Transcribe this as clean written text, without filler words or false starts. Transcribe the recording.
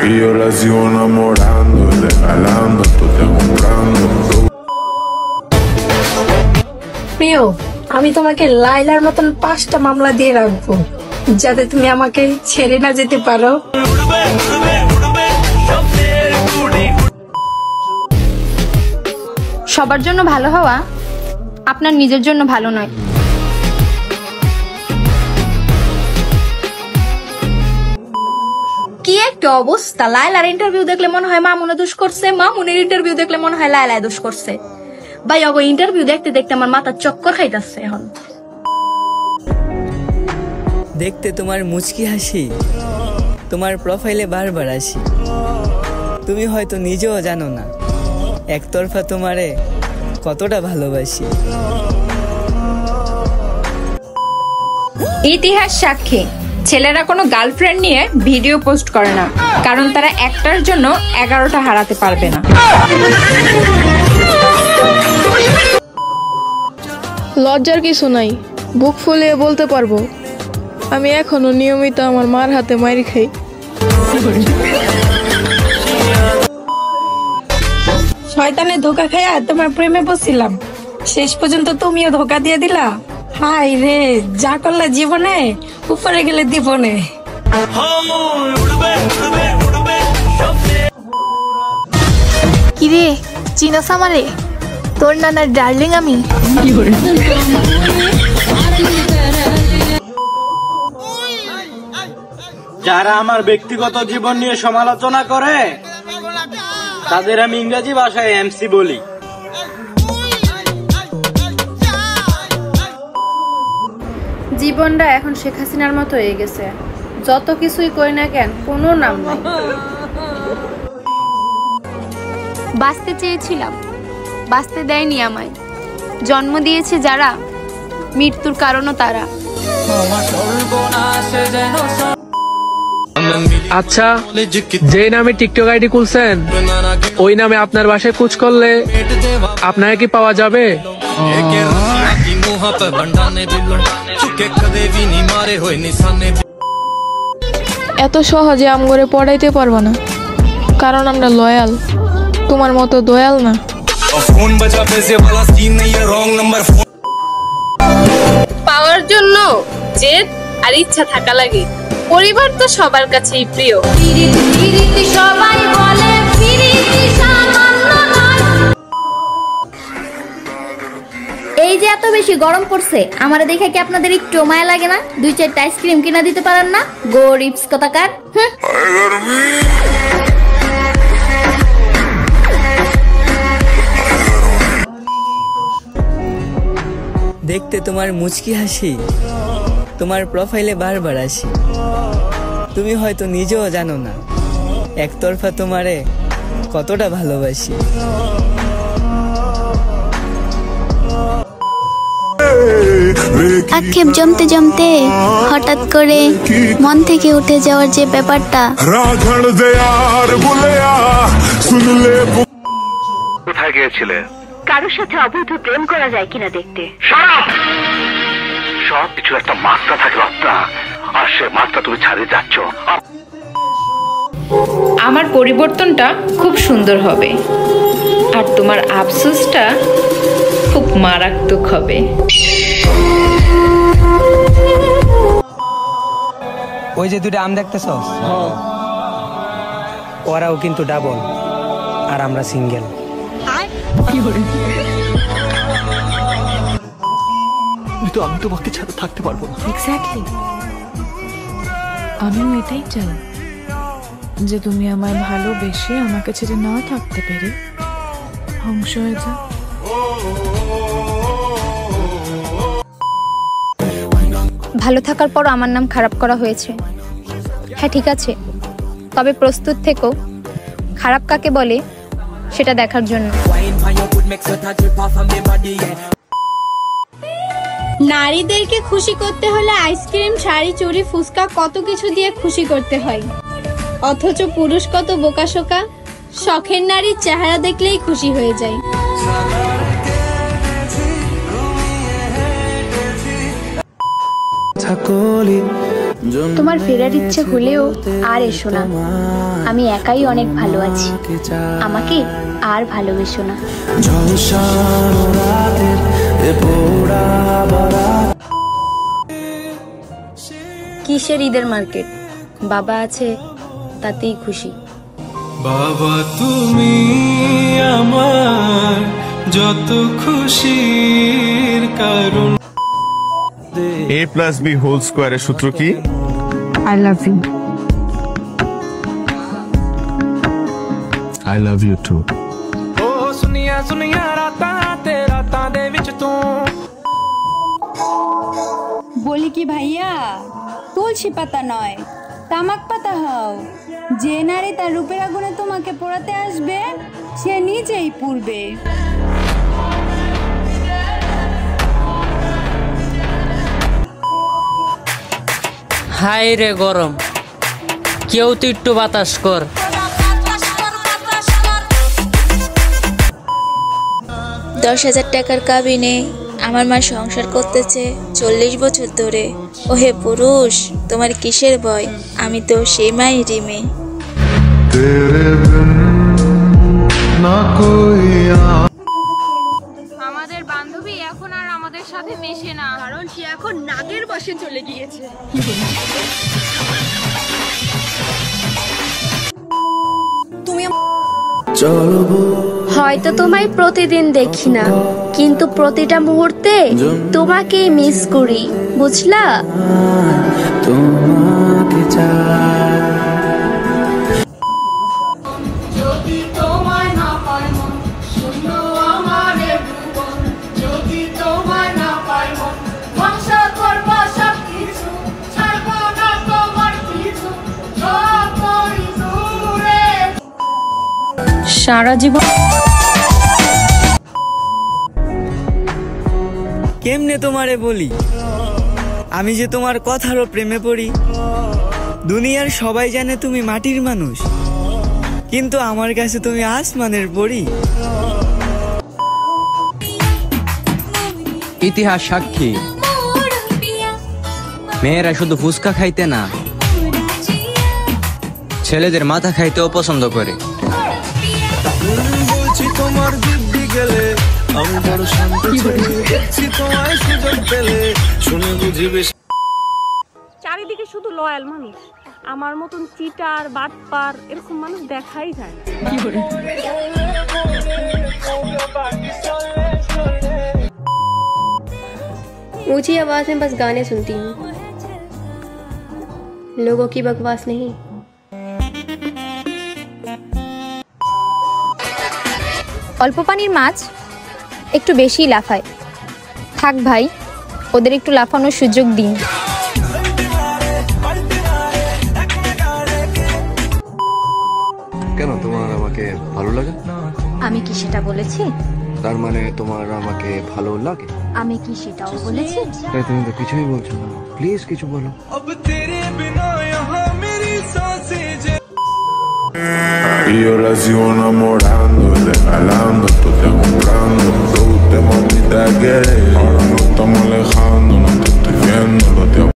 Y yo la sigo enamorando, regalando, tú te comprando. প্রিয়, আমি তোমাকে লাইলার মতন 5টা মামলা দিয়ে রাখবো, যাতে তুমি আমাকে ছেড়ে না যেতে পারো। সবার জন্য ভালো হওয়া আপনার নিজের জন্য ভালো নয়। কি একটা অবস্থা! লায়লার ইন্টারভিউ দেখলে মনে হয় মামুনে দোষ করছে, মামুনের ইন্টারভিউ দেখলে মনে হয় লায়লায় দোষ করছে। ভাই ওগো ইন্টারভিউ দেখতে দেখতে আমার মাথা চক্কর খাইতাছে এখন। দেখতে তোমার মুচকি হাসি তোমার প্রোফাইলে বারবার আসি, তুমি হয়তো নিজেও জানো না একতরফা তোমারে কতটা ভালোবাসি। ইতিহাস সাক্ষী, ছেলেরা কোনো গার্লফ্রেন্ড নিয়ে ভিডিও পোস্ট করে না, কারণ তারা একটার জন্য 11টা হারাতে পারবে না। লজ্জার কিছু নাই, বুক ফুলিয়ে বলতে পারবো আমি এখনো নিয়মিত আমার মার হাতে মাইর খাই। শয়তানের ধোকা খাইয়া তোমার প্রেমে বসছিলাম, শেষ পর্যন্ত তুমিও ধোকা দিয়ে দিলা। হাই রে, যা করলে জীবনে, উপরে গেলে জীবনে। কিরে চিনাস আমারে? তোর নানার ডার্লিং আমি। যারা আমার ব্যক্তিগত জীবন নিয়ে সমালোচনা করে তাদের আমি ইংরেজি ভাষায় এমসি বলি। জীবনটা এখন শেখ হাসিনার মতো হয়ে গেছে, যত কিছুই করি না কেন কোনো নাম নাই। বাঁচতে চেয়েছিলাম, বাঁচতে দেয়নি আমায়। জন্ম দিয়েছে যারা, মৃত্যুর কারণও তারা। আচ্ছা, যে নামে টিকটক আইডি খুলছেন ওই নামে আপনার বাসায় খোঁজ করলে আপনাকে কি পাওয়া যাবে? এত সহজে আমগরে পড়াইতে পারবো না, কারণ আমরা লয়াল, তোমার মতো দয়াল না। পাওয়ার জন্য জেদ আর ইচ্ছা থাকা লাগে। পরিবার তো সবার কাছেই প্রিয়। সবাই বলে এই যে এত বেশি গরম পড়ছে, আমার দেখে কি আপনাদের একটু মায়া লাগে না? 2-4টা আইসক্রিম কিনা দিতে পারেন না? গরিবস কথাকার। দেখতে তোমার মুচকি হাসি তোমার প্রোফাইলে বারবার আসি, তুমি হয়তো নিজেও জানো না একতরফা তোমারে কতটা ভালোবাসি। আক্ষেপ জমতে জমতে হঠাৎ করে মন থেকে উঠে যাওয়ার যে ব্যাপারটা, কোথায় গিয়েছিলে? কারোর সাথে অবৈধ প্রেম করা যায় কিনা দেখতে। সব কিছু একটা মাত্রা থাকে রত্না, আর সে মাত্রা তুমি ছাড়িয়ে যাচ্ছ। আমার পরিবর্তনটা খুব সুন্দর হবে, আর তোমার আফসোসটা খুব মারাত্মক হবে। ওই যে দুটো আম দেখতেছ, ওরাও কিন্তু ডাবল আর আমরা সিঙ্গেল। তো আমি তোমাকে ছাড়া থাকতে পারবো না। এক্স্যাক্টলি, আমিও এটাই চাই যে তুমি আমায় ভালোবেসে আমাকে ছেড়ে না থাকতে পেরে ধ্বংস হয়ে যাও। ভালো থাকার পর আমার নাম খারাপ করা হয়েছে, হ্যাঁ ঠিক আছে, তবে প্রস্তুত থেকো খারাপ কাকে বলে সেটা দেখার জন্য। নারীদেরকে খুশি করতে হলে আইসক্রিম, শাড়ি, চুড়ি, ফুচকা কত কিছু দিয়ে খুশি করতে হয়, অথচ পুরুষ কত বোকাশোকা, শখের নারীর চেহারা দেখলেই খুশি হয়ে যায়। ছাকলি তোমার ফেরার ইচ্ছে হলেও আর এসো না, আমি একাই অনেক ভালো আছি, আমাকে আর ভালোবেসো না। কিসের ঈদের মার্কেট, বাবা আছে তাতেই খুশি। বাবা তুমি আমার যত খুশির কারণ। a+b হোল স্কয়ারের সূত্র কি? I love you. I love you too. ও সুনিয়া সুনিয়া রাਤਾਂ ਦੇ ਵਿੱਚ ਤੂੰ। বলি কি ভাইয়া, তুলসী পাতা নয় তামাক পাতা হও। যে নারী তার রূপের আগুনে তোমাকে পোড়াতে আসবে সে নিজেই পুড়বে। হাই রে গরম, কেউ তো একটু বাতাস কর। 10,000 টাকার কাবিনে আমার মা সংসার করতেছে 40 বছর ধরে। ওহে পুরুষ, তোমার কিসের ভয়? আমি তো সেই মায়েরই মেয়ে। আমাদের বান্ধবী এখন আর আমাদের সাথে মেশে না, কারণ সে এখন নাগের বশে চলে গিয়েছে। তুমি হয়তো তোমায় প্রতিদিন দেখি না, কিন্তু প্রতিটা মুহূর্তে তোমাকেই মিস করি, বুঝলা? সারা জীবন কেমনে তোমারে বলি, আমি যে তোমার কথারও প্রেমে পড়ি। দুনিয়ার সবাই জানে তুমি মাটির মানুষ, কিন্তু আমার কাছে তুমি আসমানের পরি। ইতিহাস সাক্ষী, মেয়েরা শুধু ফুচকা খাইতে না, ছেলেদের মাথা খাইতেও পছন্দ করে। বলছি তোমার দিব্যি গেলে আমি বড় শান্তি দেখছি, তোমায় সুযোগ পেলে শুনে বুঝিবে। চারিদিকে শুধু লয়াল মানুষ, আমার মতন চিটার বাটপার এরকম মানুষ দেখাই যায়। ऊंची आवाज में बस गाने सुनती हूँ, लोगों की बकवास नहीं। অল্প পানির মাছ একটু বেশি লাফায়, থাক ভাই, ওদের একটু লাফানোর সুযোগ দিন। কেন তোমার আমাকে ভালো লাগে? আমি কি সেটা বলেছি? তার মানে তোমার আমাকে ভালো লাগে? আমি কি সেটাও বলেছি? তাই তুমি তো কিছুই বলছো না, প্লিজ কিছু বলো। Y yo la sigo enamorando, regalando, tú te comprando, tú te mamita que ahora no estamos